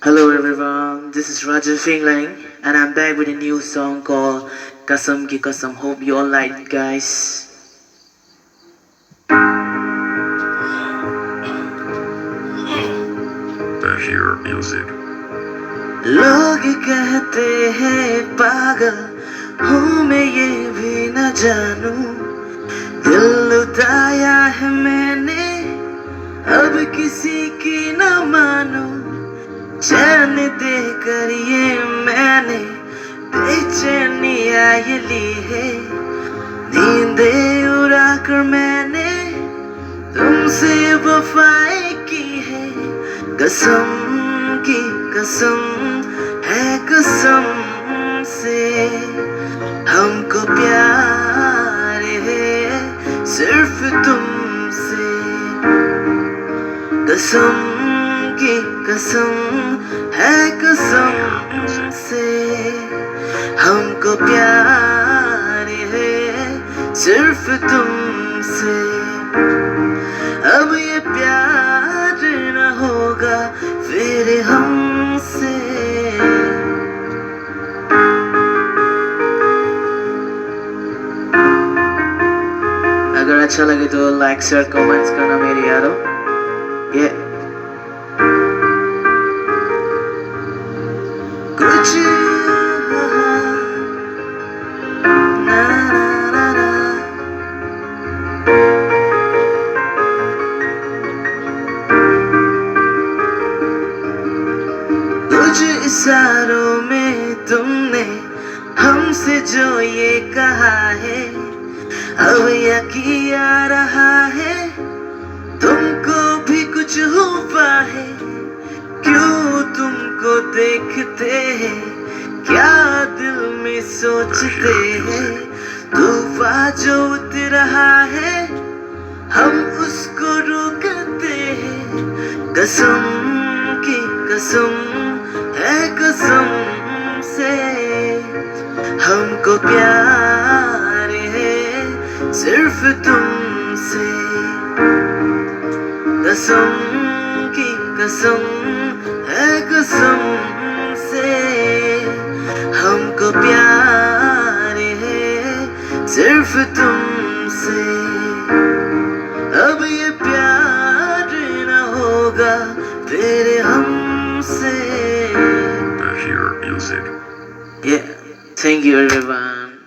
Hello everyone, this is Rajiv Engleng and I'm back with a new song called Kasam Ki Kasam. Hope you all like it, guys. Hear music. लोग कहते हैं पागल हूँ मैं ये भी न जानूं, दिल लुटाया है मैंने अब किसी की न मानूं, चैन देकर ये मैंने बेचैनियाँ ये ली है, नींदे उड़ा कर मैंने तुमसे वफाएं की है, कसम की कसम है कसम से हमको प्यार है सिर्फ तुमसे, कसम की कसम है कसम से हमको प्यार है सिर्फ तुमसे, अब ये प्यार न होगा फिर हमसे। अगर अच्छा लगे तो लाइक शेयर कमेंट्स करना मेरे यारों। ये कुछ ना ना ना ना कुछ इशारों में तुमने हमसे जो ये कहा है अब यकीन आ रहा है तुमको भी कुछ हुआ है, क्यों तुमको देखते हैं क्या दिल में सोचते हैं, तूफान जो उतर रहा है हम उसको रोकते हैं, कसम की कसम है कसम से हमको प्यार है सिर्फ तुमसे, कसम की कसम है कसम से हमको प्यार है सिर्फ तुमसे, अब ये प्यार न होगा फिर हमसे। Hear music. Yeah, thank you everyone.